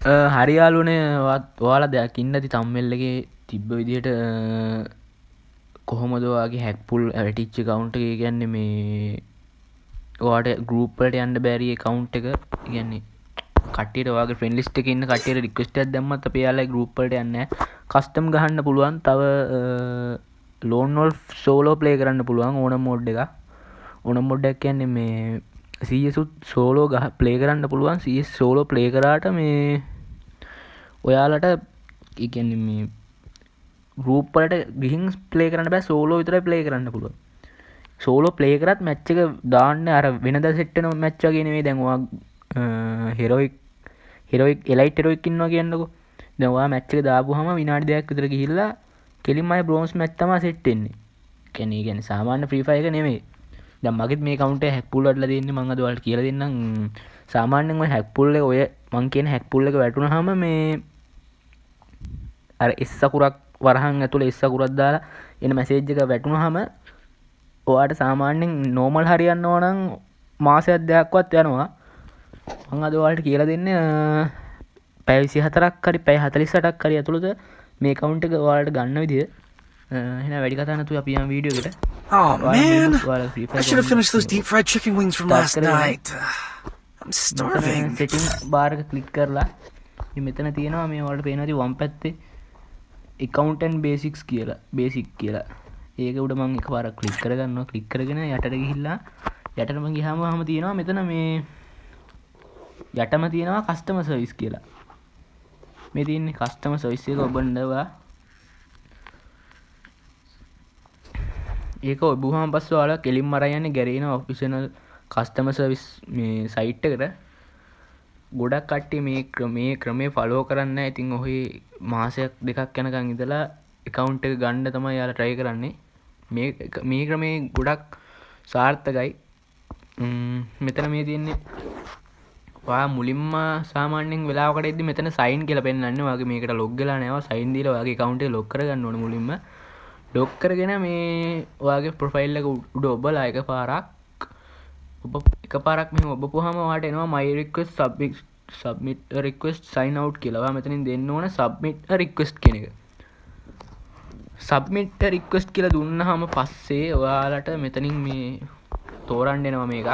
හරියාලුනේ ඔයාලා දෙයක් ඉන්න ඇති තම්මෙල් එකේ තිබ්බ විදිහට කොහොමද ඔයාගේ හැක්පුල් වැටිච්ච account එක කියන්නේ මේ ඔයාට group වලට යන්න බැරි account එක කියන්නේ කට්ටියට ඔයාගේ friend list එකේ ඉන්න කට්ටියට request එකක් දැම්මත් අපේ යාළුවා group වලට යන්නේ නැහැ. custom ගහන්න පුළුවන්. තව lone wolf solo play කරන්න පුළුවන් ඕනම mode එකක්. ඕනම mode එකක් කියන්නේ මේ CS උත් solo play කරන්න පුළුවන්. CS solo play කරාට මේ ඔයාලට ඒ කියන්නේ මේ group වලට ගිහින් play කරන්න බෑ. solo විතරයි play කරන්න පුළුවන්. solo play කරත් match එක දාන්න අර වෙනදා set වෙන match වගේ නෙවෙයි. දැන් ඔයා heroic elite heroic ඉන්නවා කියන්නකෝ. දැන් ඔයා match එක දාපුවාම විනාඩි 2ක් විතර ගිහිල්ලා කෙලින්ම අය bronze match තමයි set වෙන්නේ. කියන්නේ සාමාන්‍ය free fire එක නෙමෙයි. දැන් මගෙත් මේ account එක hack pull වලට දෙන්නේ මම අද ඔයාලට කියලා දෙන්නම්. සාමාන්‍යයෙන් ඔය hack pull එක ඔය මං කියන hack pull එක වැටුනහම මේ අර S අකුරක් වරහන් ඇතුලේ S අකුරක් දාලා එන message එක වැටුනහම ඔයාට සාමාන්‍යයෙන් normal හරියන්න ඕන නම් මාසයක් දෙකක්වත් යනවා. මම අද ඔයාලට කියලා දෙන්නේ පැය 24ක් හරි පැය 48ක් හරි ඇතුළත මේ account එක ඔයාලට ගන්න විදිය. එහෙනම් වැඩි කතා නැතුව අපි යමු වීඩියෝ එකට. Oh man, I should have finished those deep fried chicken wings from last night. I'm starving. setting bar එක click කරලා මෙතන තියෙනවා මේ ඔයාලට පේනවා ඉතින් වම් පැත්තේ account and basics කියලා basic කියලා. ඒක උඩ මම එකපාරක් ක්ලික් කරගන්නවා. ක්ලික් කරගෙන යටට ගිහිල්ලා යටටම ගියාම තියෙනවා මෙතන මේ යටම තියෙනවා customer service කියලා. මේ තියෙන්නේ customer service එක ඔබන්නවා. ඒක ඔබුවාම පස්සේ ඔයාලා කෙලින්ම අරන් යන්නේ ගැරේන ඔෆිෂනල් customer service මේ site එකට. ගොඩක් කට්ටිය මේ ක්‍රමේ follow කරන්නේ නැහැ. ඉතින් ඔහි මාසයක් දෙකක් යනකම් ඉඳලා account එක ගන්න තමයි යාලා try කරන්නේ. මේ ක්‍රමේ ගොඩක් සාර්ථකයි. මෙතන මේ තියෙන්නේ ඔයා මුලින්ම සාමාන්‍යයෙන් වෙලාවකට එද්දි මෙතන sign කියලා පෙන්නන්නේ. ඔයාගේ මේකට log වෙලා නැව sign දීලා ඔයාගේ account එක log කරගන්න ඕනේ මුලින්ම. log කරගෙන මේ ඔයාගේ profile එක උඩ ඔබලා එකපාරක් මෙහෙම ඔබපුවාම ඔයාට එනවා my request submit a request sign out කියලා. ඔයා මෙතනින් දෙන්න ඕන submit a request කියන එක. submit a request කියලා දුන්නාම පස්සේ ඔයාලට මෙතනින් මේ තෝරන්න එනවා මේක.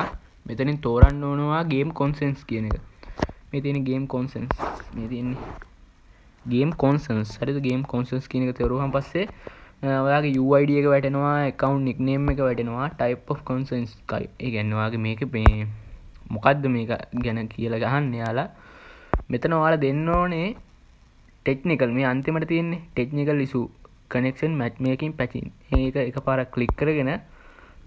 මෙතනින් තෝරන්න ඕනවා game consents කියන එක. මේ තියෙන game consents. මේ තියෙන්නේ game consents. හරිද? game consents කියන එක තෝරුවාම පස්සේ ඔයාගේ UID එක වැටෙනවා, account nickname එක වැටෙනවා, type of consents කයි. ඒ කියන්නේ ඔයාගේ මේක මේ මොකද්ද මේක ගැන කියලා ගහන්න යාලා. මෙතන ඔයාලා දෙන්න ඕනේ technical මේ අන්තිමට තියෙන්නේ technical issue connection matchmaking patching. මේක එකපාරක් click කරගෙන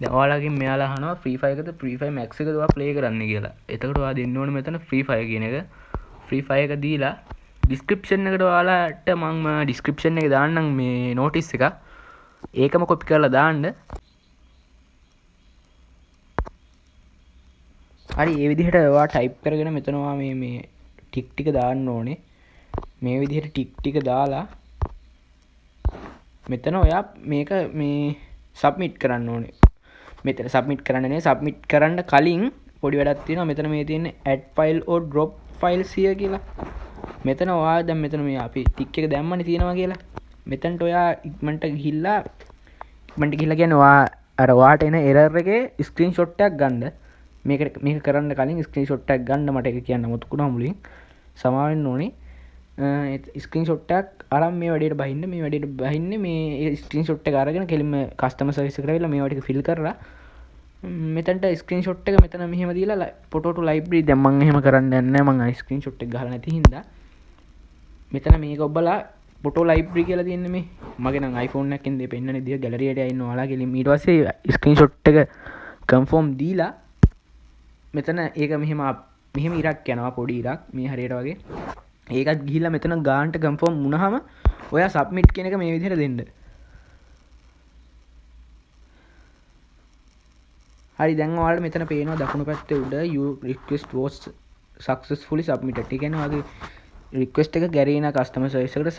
දැන් ඔයාලගෙන් මෙයාලා අහනවා free fire එකද free fire max එකද ඔයා play කරන්න කියලා. එතකොට ඔයා දෙන්න ඕනේ මෙතන free fire කියන එක. free fire එක දීලා description එකට ඔයාලට මම description එකේ දාන්නම් මේ notice එක. ඒකම copy කරලා දාන්න. හරි මේ විදිහට ඔයා type කරගෙන මෙතන ඔයා මේ tick ටික දාන්න ඕනේ. මේ විදිහට tick ටික දාලා මෙතන ඔයා මේක මේ submit කරන්න ඕනේ. මෙතන submit කරන්න නේ submit කරන්න කලින් පොඩි වැඩක් තියෙනවා. මෙතන මේ තියෙන්නේ add file or drop files here කියලා. මෙතන ඔයා දැන් මෙතන මේ අපි tick එක දැම්මනේ තියෙනවා කියලා. මෙතනට ඔයා ඉක්මනට ගිහිල්ලා කියන්නේ ඔයා අර ඔයාට එන error එකේ screenshot එකක් ගන්න. මේක කරන්න කලින් screenshot එකක් ගන්න මට ඒක කියන්න අමතකුණා මුලින්. සමාව වෙන්න ඕනේ. ස්ක්‍රීන්ෂොට් එකක් අරන් මේ වැඩේට බහින්නේ මේ ස්ක්‍රීන්ෂොට් එක අරගෙන කෙලින්ම කස්ටමර් සර්විස් එකට ගිහලා මේවා ටික ෆිල් කරලා මෙතනට ස්ක්‍රීන්ෂොට් එක මෙතන මෙහෙම දීලා ෆොටෝ ටු ලයිබ්‍රරි දැන් මම එහෙම කරන්නේ නැහැ මම ස්ක්‍රීන්ෂොට් එක ගහලා නැති හින්දා මෙතන මේක ඔබලා ෆොටෝ ලයිබ්‍රරි කියලා තියෙන්නේ මේ මගේ නම් iPhone එකකින් දෙපෙන්නන විදිය ගැලරි එකට යන්න ඔයාලා කෙලින් ඊට පස්සේ ස්ක්‍රීන්ෂොට් එක කන්ෆර්ම් දීලා මෙතන ඒක මෙහෙම ඉරක් යනවා පොඩි ඉරක් මේ හරියට වගේ ඒකත් ගිහිල්ලා මෙතන ගානට කන්ෆර්ම් වුණාම ඔයා සබ්මිට් කියන එක මේ විදිහට දෙන්න. හරි දැන් ඔයාලට මෙතන පේනවා දකුණු පැත්තේ උඩ your request was successfully submitted. ඒ කියන්නේ ඔයාගේ රික්වෙස්ට් එක ගැරීන කස්ටමර් සර්විස් එකට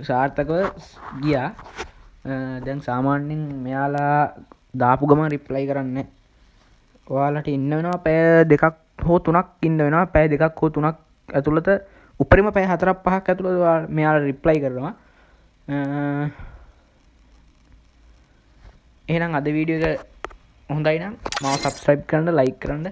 සාර්ථකව ගියා. දැන් සාමාන්‍යයෙන් මෙයාලා දාපු ගමන් රිප්ලයි කරන්නේ. ඔයාලට ඉන්න වෙනවා පැය 2ක් හෝ 3ක් ඉන්න වෙනවා. පැය 2ක් හෝ 3ක් ඇතුළත උපරිම පැය 4-5ක් ඇතුළත මෙයාලා රිප්ලයි කරනවා. එහෙනම් අද වීඩියෝ එක හොඳයි නම් මාව සබ්ස්ක්‍රයිබ් කරන්න, ලයික් කරන්න.